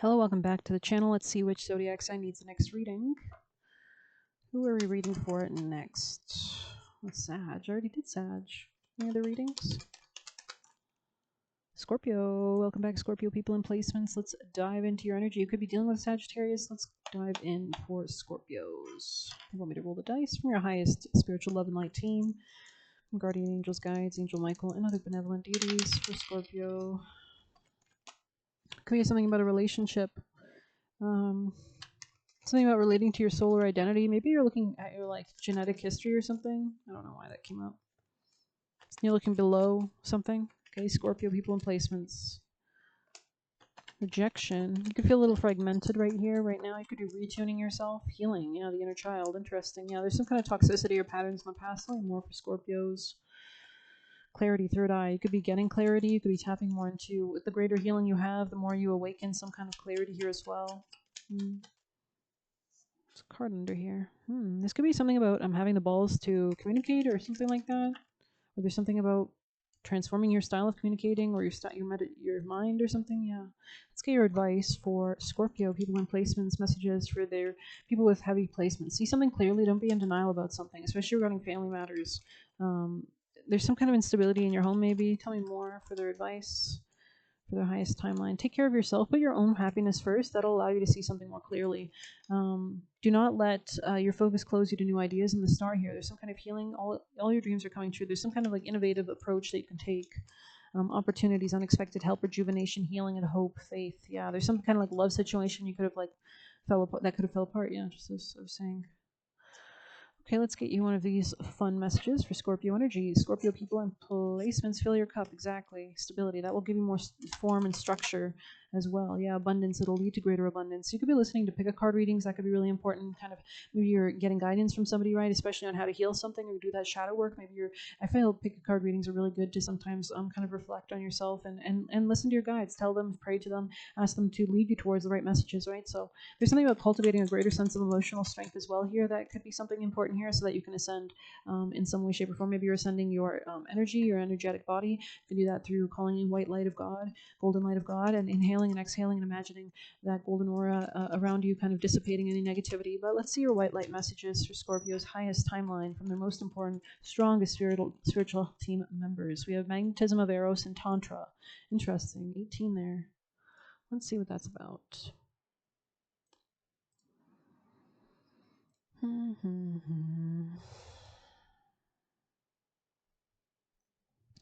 Hello, welcome back to the channel. Let's see which zodiac sign needs the next reading. Who are we reading for next? Sag. I already did Sag. Any other readings? Scorpio. Welcome back, Scorpio people in placements. Let's dive into your energy. You could be dealing with Sagittarius. Let's dive in for Scorpios. You want me to roll the dice from your highest spiritual love and light team? Guardian angels, guides, Angel Michael, and other benevolent deities for Scorpio. Could be something about a relationship. Something about relating to your solar identity. Maybe you're looking at your genetic history or something. I don't know why that came up. You're looking below something. Okay, Scorpio people in placements. Rejection. You could feel a little fragmented right here, right now. You could be retuning yourself. Healing, yeah, the inner child. Interesting. Yeah, there's some kind of toxicity or patterns in the past. Something more for Scorpios. Clarity, third eye. You could be getting clarity. You could be tapping more into, with the greater healing you have, the more you awaken some kind of clarity here as well. There's a card under here. This could be something about having the balls to communicate or something like that. Or there's something about transforming your style of communicating or your mind or something. Yeah. Let's get your advice for Scorpio people in placements, messages for their people with heavy placements. See something clearly. Don't be in denial about something, especially regarding family matters. There's some kind of instability in your home, maybe. Tell me more for their advice. For their highest timeline. Take care of yourself, put your own happiness first. That'll allow you to see something more clearly. Do not let your focus close you to new ideas in the star here. There's some kind of healing. All your dreams are coming true. There's some kind of innovative approach that you can take. Opportunities, unexpected help, rejuvenation, healing, and hope, faith. Yeah, there's some kind of love situation you could have fell apart. That could have fell apart. Yeah, just as I was saying. Okay, let's get you one of these fun messages for Scorpio energy. Scorpio people and placements, fill your cup. Exactly. Stability. That will give you more form and structure as well. Yeah, abundance. It'll lead to greater abundance. You could be listening to pick-a card readings. That could be really important. Kind of maybe you're getting guidance from somebody, right? Especially on how to heal something or do that shadow work. Maybe I feel pick-a-card readings are really good to sometimes kind of reflect on yourself and listen to your guides. Tell them, pray to them, ask them to lead you towards the right messages, right? So there's something about cultivating a greater sense of emotional strength as well here that could be something important here so that you can ascend in some way, shape, or form. Maybe you're ascending your energy, your energetic body. You can do that through calling in white light of God, golden light of God, and inhaling and exhaling and imagining that golden aura around you kind of dissipating any negativity. But let's see your white light messages for Scorpio's highest timeline from their most important, strongest spiritual team members. We have magnetism of Eros and Tantra. Interesting. 18 there. Let's see what that's about.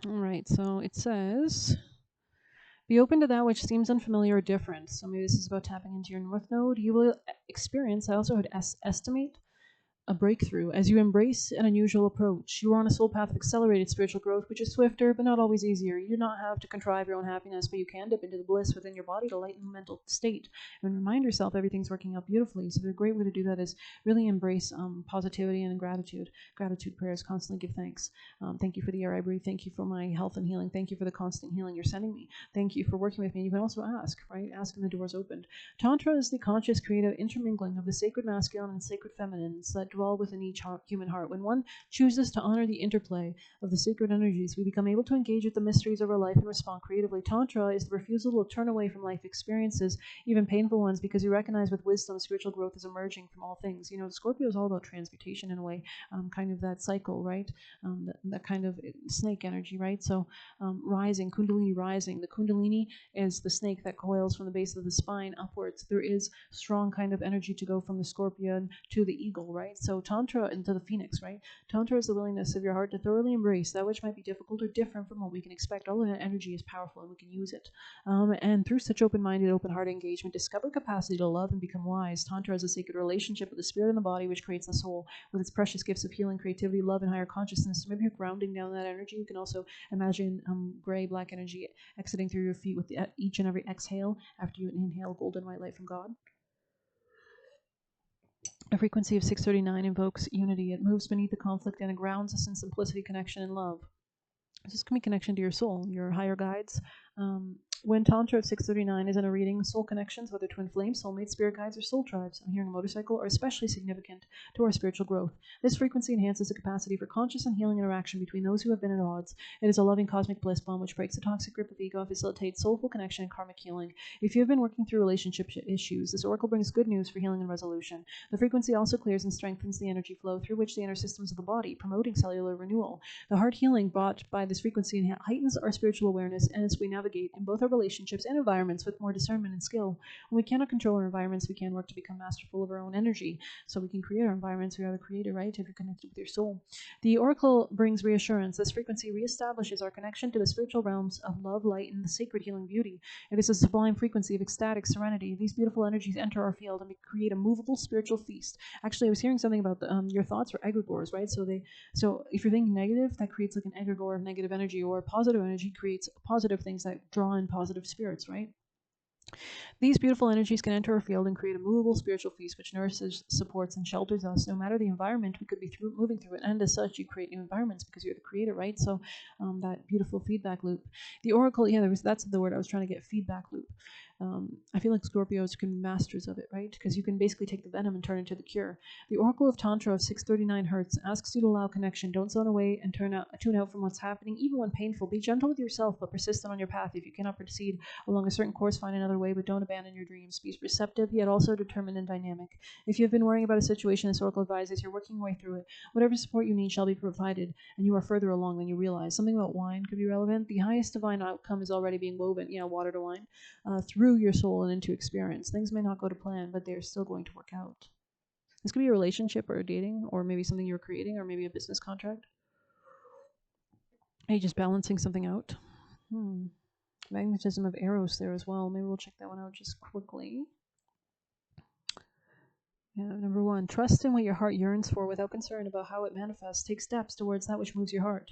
All right, so it says, be open to that which seems unfamiliar or different. So maybe this is about tapping into your north node. You will experience, I also heard estimate, a breakthrough as you embrace an unusual approach. You are on a soul path of accelerated spiritual growth, which is swifter, but not always easier. You do not have to contrive your own happiness, but you can dip into the bliss within your body to lighten the mental state and remind yourself everything's working out beautifully. So the great way to do that is really embrace positivity and gratitude. Gratitude prayers, constantly give thanks. Thank you for the air I breathe. Thank you for my health and healing. Thank you for the constant healing you're sending me. Thank you for working with me. You can also ask, right? Ask and the door's opened. Tantra is the conscious, creative intermingling of the sacred masculine and sacred feminines that dwell within each human heart. When one chooses to honor the interplay of the sacred energies, we become able to engage with the mysteries of our life and respond creatively. Tantra is the refusal to turn away from life experiences, even painful ones, because you recognize with wisdom spiritual growth is emerging from all things. Scorpio is all about transmutation in a way, kind of that cycle, right? That kind of snake energy, right? So rising, kundalini rising. The kundalini is the snake that coils from the base of the spine upwards. There is strong kind of energy to go from the scorpion to the eagle, right? So Tantra into the phoenix, right? Tantra is the willingness of your heart to thoroughly embrace that which might be difficult or different from what we can expect. All of that energy is powerful and we can use it. And through such open-minded, open-hearted engagement, discover capacity to love and become wise. Tantra is a sacred relationship with the spirit and the body, which creates the soul with its precious gifts of healing, creativity, love, and higher consciousness. So maybe you're grounding down that energy. You can also imagine gray, black energy exiting through your feet with each and every exhale after you inhale golden white light from God. A frequency of 639 invokes unity. It moves beneath the conflict and it grounds us in simplicity, connection, and love. This can be connection to your soul, your higher guides, When Tantra of 639 is in a reading, soul connections, whether twin flames, soulmates, spirit guides, or soul tribes, I'm hearing a motorcycle, are especially significant to our spiritual growth. This frequency enhances the capacity for conscious and healing interaction between those who have been at odds. It is a loving cosmic bliss bomb which breaks the toxic grip of ego and facilitates soulful connection and karmic healing. If you have been working through relationship issues, this oracle brings good news for healing and resolution. The frequency also clears and strengthens the energy flow through which the inner systems of the body, promoting cellular renewal. The heart healing brought by this frequency heightens our spiritual awareness and as we navigate in both our relationships and environments with more discernment and skill. When we cannot control our environments, we can work to become masterful of our own energy, so we can create our environments. We are the creator, right? If you're connected with your soul. The oracle brings reassurance. This frequency reestablishes our connection to the spiritual realms of love, light, and the sacred healing beauty. It is a sublime frequency of ecstatic serenity. These beautiful energies enter our field and we create a movable spiritual feast. Actually, I was hearing something about your thoughts are egregores, right? So if you're thinking negative, that creates like an egregore of negative energy, or positive energy creates positive things that draw in positive spirits, right? These beautiful energies can enter our field and create a movable spiritual feast which nourishes, supports, and shelters us no matter the environment we could be moving through it. And as such, you create new environments because you're the creator, right? So that beautiful feedback loop. The oracle, yeah, that's the word I was trying to get, feedback loop. I feel like Scorpios can be masters of it, right? Because you can basically take the venom and turn it into the cure. The Oracle of Tantra of 639 Hertz asks you to allow connection. Don't zone away and tune out from what's happening, even when painful. Be gentle with yourself, but persistent on your path. If you cannot proceed along a certain course, find another way, but don't abandon your dreams. Be receptive, yet also determined and dynamic. If you have been worrying about a situation, this Oracle advises you're working your way through it. Whatever support you need shall be provided, and you are further along than you realize. Something about wine could be relevant. The highest divine outcome is already being woven, water to wine, through your soul and into experience. Things may not go to plan, but they're still going to work out. This could be a relationship or a dating, or maybe something you're creating, or maybe a business contract. Are you just balancing something out? Magnetism of Eros there as well. Maybe we'll check that one out just quickly. Yeah, number 1, trust in what your heart yearns for without concern about how it manifests. Take steps towards that which moves your heart.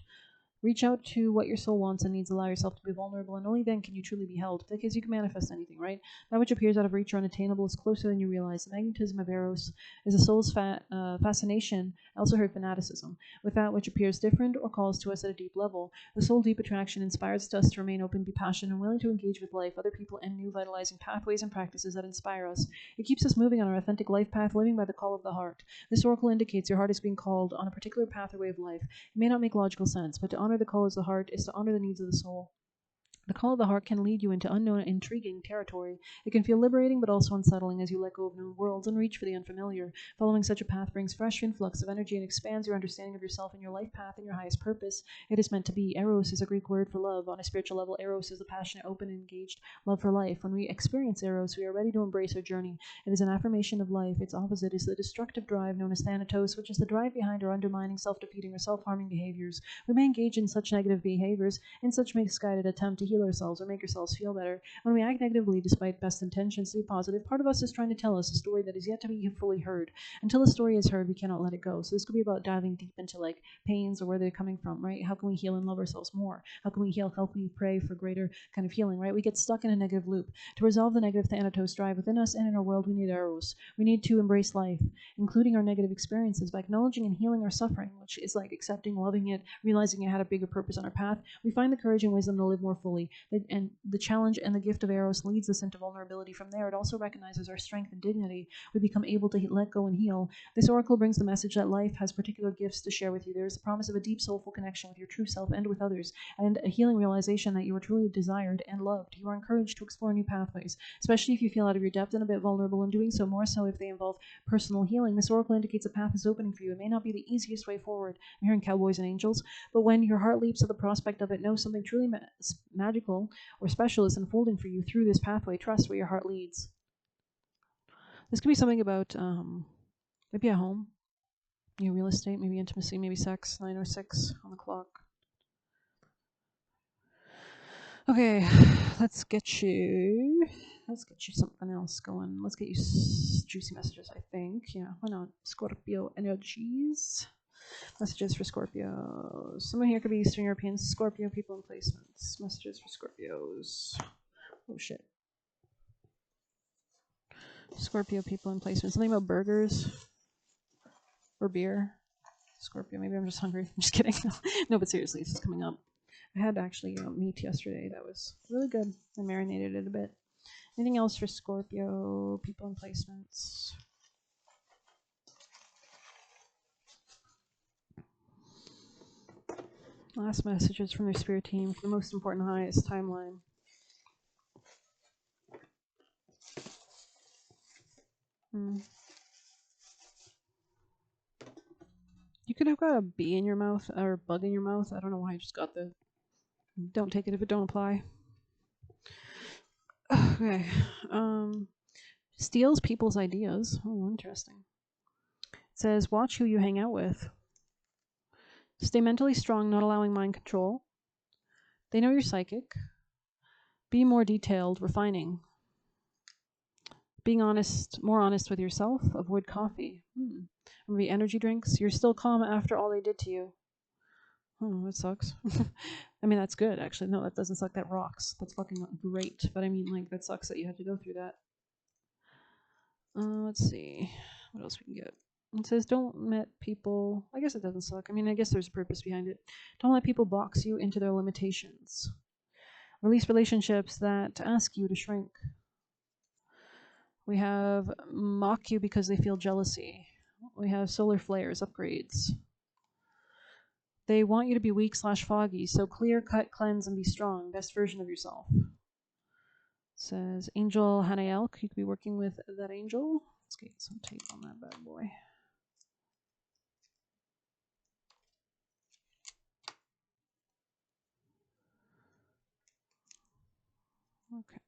Reach out to what your soul wants and needs. Allow yourself to be vulnerable, and only then can you truly be held, because you can manifest anything, right? That which appears out of reach or unattainable is closer than you realize. The magnetism of Eros is a soul's fascination, I also heard fanaticism, with that which appears different or calls to us at a deep level. The soul deep attraction inspires us to remain open, be passionate, and willing to engage with life, other people, and new vitalizing pathways and practices that inspire us. It keeps us moving on our authentic life path, living by the call of the heart. This oracle indicates your heart is being called on a particular path or way of life. It may not make logical sense, but to honor the call of the heart is to honor the needs of the soul. The call of the heart can lead you into unknown, intriguing territory. It can feel liberating, but also unsettling as you let go of known worlds and reach for the unfamiliar. Following such a path brings fresh influx of energy and expands your understanding of yourself and your life path and your highest purpose. It is meant to be. Eros is a Greek word for love. On a spiritual level, Eros is the passionate, open, and engaged love for life. When we experience Eros, we are ready to embrace our journey. It is an affirmation of life. Its opposite is the destructive drive known as Thanatos, which is the drive behind our undermining, self-defeating, or self-harming behaviors. We may engage in such negative behaviors in such misguided attempt to heal ourselves or make ourselves feel better. When we act negatively despite best intentions to be positive, part of us is trying to tell us a story that is yet to be fully heard. Until the story is heard, we cannot let it go. So this could be about diving deep into like pains or where they're coming from, right? How can we heal and love ourselves more? How can we heal? How can we pray for greater kind of healing, right? We get stuck in a negative loop. To resolve the negative Thanatos drive within us and in our world, we need Eros. We need to embrace life, including our negative experiences, by acknowledging and healing our suffering, which is like accepting, loving it, realizing it had a bigger purpose on our path. We find the courage and wisdom to live more fully. And the challenge and the gift of Eros leads us into vulnerability. From there, it also recognizes our strength and dignity. We become able to let go and heal. This oracle brings the message that life has particular gifts to share with you. There is the promise of a deep, soulful connection with your true self and with others, and a healing realization that you are truly desired and loved. You are encouraged to explore new pathways, especially if you feel out of your depth and a bit vulnerable in doing so, more so if they involve personal healing. This oracle indicates a path is opening for you. It may not be the easiest way forward. I'm hearing cowboys and angels, but when your heart leaps at the prospect of it, know something truly magical or special is unfolding for you through this pathway. Trust where your heart leads. This could be something about maybe a home, real estate, maybe intimacy, maybe sex. 9:06 on the clock. Okay, let's get you something else going. Let's get you juicy messages, I think. Yeah, why not? Scorpio energies. Messages for Scorpios. Someone here could be Eastern European. Scorpio people in placements. Messages for Scorpios. Oh shit. Scorpio people in placement. Something about burgers or beer. Scorpio. Maybe I'm just hungry. I'm just kidding. No, but seriously, this is coming up. I had actually meat yesterday. That was really good. I marinated it a bit. Anything else for Scorpio people and placements? Last messages from their spirit team for the most important highest timeline. You could have got a bee in your mouth or a bug in your mouth. I don't know why I just got the. Don't take it if it don't apply. Okay. Steals people's ideas. Oh, interesting. It says, watch who you hang out with. Stay mentally strong, not allowing mind control. They know you're psychic. Be more detailed, refining. Being honest, more honest with yourself. Avoid coffee. Remember energy drinks. You're still calm after all they did to you. Oh, that sucks. I mean, that's good, actually. No, that doesn't suck. That rocks. That's fucking great. But I mean, like, that sucks that you had to go through that. Let's see. What else we can get? It says, don't let people... I guess it doesn't suck. I mean, I guess there's a purpose behind it. Don't let people box you into their limitations. Release relationships that ask you to shrink. We have mock you because they feel jealousy. We have solar flares, upgrades. They want you to be weak/foggy, so clear, cut, cleanse, and be strong. Best version of yourself. It says Angel Hanael. You could be working with that angel. Let's get some tape on that bad boy. Okay.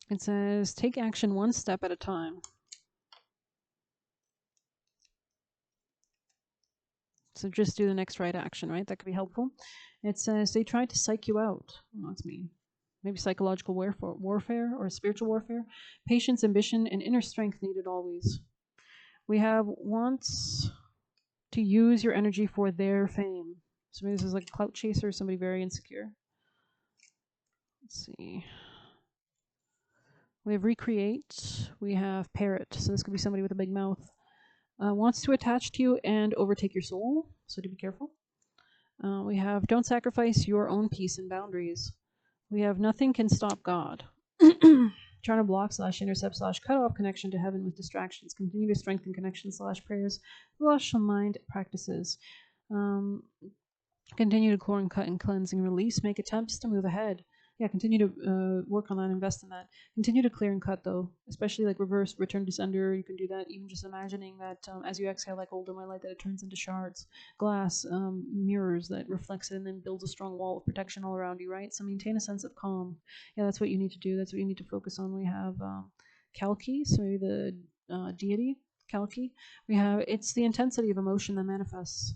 It says take action one step at a time. So just do the next right action, right? That could be helpful. It says they tried to psych you out. Oh, that's mean. Maybe psychological warfare or spiritual warfare. Patience, ambition, and inner strength needed always. We have wants to use your energy for their fame. So maybe this is like a clout chaser, somebody very insecure. Let's see. We have recreate. We have parrot. So this could be somebody with a big mouth. Wants to attach to you and overtake your soul. So do be careful. We have don't sacrifice your own peace and boundaries. We have nothing can stop God. Trying to block / intercept / cut off connection to heaven with distractions. Continue to strengthen connection / prayers / mind practices. Continue to core and cut and cleanse and release. Make attempts to move ahead. Yeah, continue to work on that, invest in that. Continue to clear and cut, though, especially like reverse, return to sender. You can do that, even just imagining that as you exhale, like older my light, that it turns into shards, glass, mirrors that reflects it and then builds a strong wall of protection all around you, right? So maintain a sense of calm. Yeah, that's what you need to do. That's what you need to focus on. We have Kalki, so the deity, Kalki. We have, it's the intensity of emotion that manifests.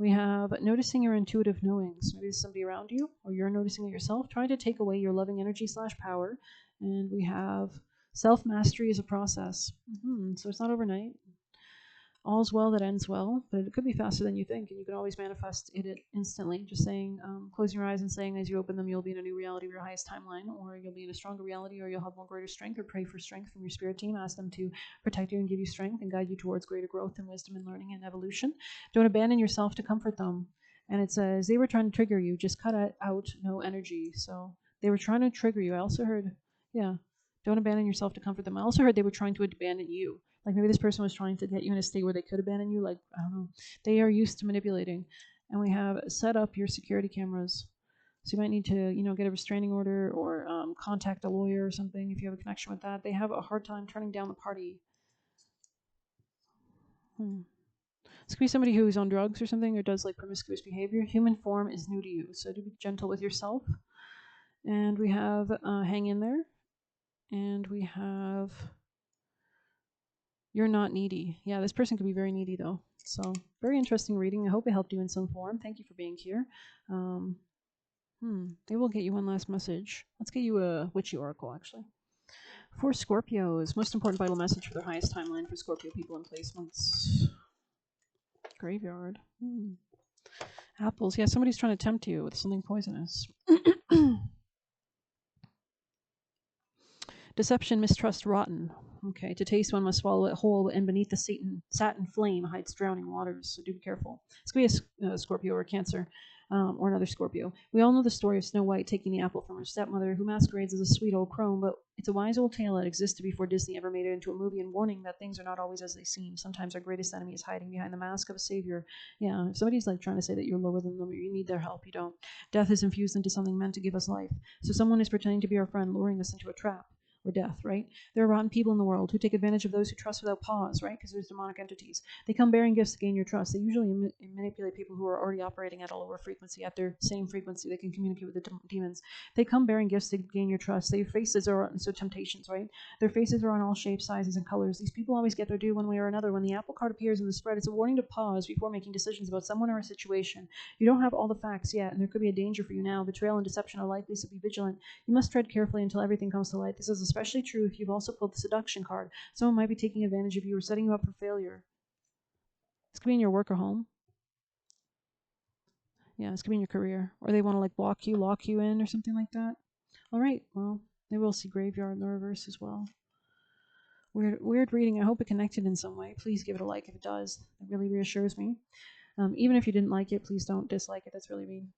We have noticing your intuitive knowings. Maybe there's somebody around you, or you're noticing it yourself, trying to take away your loving energy / power. And we have self-mastery as a process. So it's not overnight. All's well that ends well, but it could be faster than you think, and you can always manifest it instantly. Just saying, closing your eyes and saying as you open them, you'll be in a new reality of your highest timeline, or you'll be in a stronger reality, or you'll have more greater strength, or pray for strength from your spirit team. Ask them to protect you and give you strength and guide you towards greater growth and wisdom and learning and evolution. Don't abandon yourself to comfort them. And it says they were trying to trigger you. Just cut out no energy. So they were trying to trigger you. I also heard, don't abandon yourself to comfort them. I also heard they were trying to abandon you. Like maybe this person was trying to get you in a state where they could abandon you. Like, I don't know. They are used to manipulating. And we have set up your security cameras. So you might need to, get a restraining order or contact a lawyer or something if you have a connection with that. They have a hard time turning down the party. This could be somebody who's on drugs or something or does like promiscuous behavior. Human form is new to you. So to be gentle with yourself. And we have hang in there. And we have... You're not needy. Yeah, this person could be very needy, though. So, very interesting reading. I hope it helped you in some form. Thank you for being here. They will get you one last message. Let's get you a witchy oracle, actually. For Scorpios, most important vital message for their highest timeline for Scorpio people and placements. Graveyard. Apples. Yeah, somebody's trying to tempt you with something poisonous. Deception, mistrust, rotten. Okay, to taste one must swallow it whole, and beneath the satin flame hides drowning waters. So do be careful. This could be a Scorpio or a Cancer, or another Scorpio. We all know the story of Snow White taking the apple from her stepmother, who masquerades as a sweet old crone. But it's a wise old tale that existed before Disney ever made it into a movie, and warning that things are not always as they seem. Sometimes our greatest enemy is hiding behind the mask of a savior. Yeah, if somebody's like trying to say that you're lower than them or you need their help, you don't. Death is infused into something meant to give us life. So someone is pretending to be our friend, luring us into a trap or death, right? There are rotten people in the world who take advantage of those who trust without pause, right? Because there's demonic entities. They come bearing gifts to gain your trust. They usually manipulate people who are already operating at a lower frequency, at their same frequency. They can communicate with the demons. They come bearing gifts to gain your trust. Their faces are so temptations, right? Their faces are on all shapes, sizes, and colors. These people always get their due one way or another. When the apple card appears in the spread, it's a warning to pause before making decisions about someone or a situation. You don't have all the facts yet, and there could be a danger for you now. Betrayal and deception are likely, so be vigilant. You must tread carefully until everything comes to light. This is especially true if you've also pulled the seduction card. Someone might be taking advantage of you or setting you up for failure. This could be in your work or home. Yeah, this could be in your career. Or they want to like lock you in or something like that. All right, well, maybe we'll see graveyard in the reverse as well. Weird reading. I hope it connected in some way. Please give it a like if it does. It really reassures me. Even if you didn't like it, please don't dislike it. That's really mean.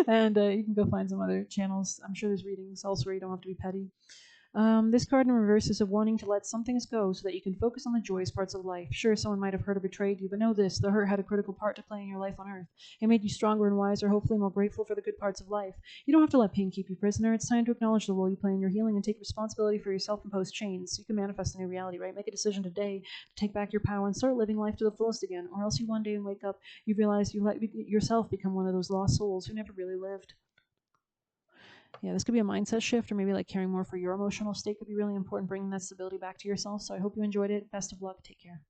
And you can go find some other channels. I'm sure there's readings elsewhere. You don't have to be petty. This card in reverse is a warning to let some things go so that you can focus on the joyous parts of life. Sure, someone might have hurt or betrayed you, but know this, the hurt had a critical part to play in your life on earth. It made you stronger and wiser, hopefully more grateful for the good parts of life. You don't have to let pain keep you prisoner. It's time to acknowledge the role you play in your healing and take responsibility for your self-imposed chains so you can manifest a new reality, right? Make a decision today to take back your power and start living life to the fullest again, or else you one day wake up, you realize you let yourself become one of those lost souls who never really lived. Yeah, this could be a mindset shift, or maybe like caring more for your emotional state could be really important, bringing that stability back to yourself. So I hope you enjoyed it. Best of luck. Take care.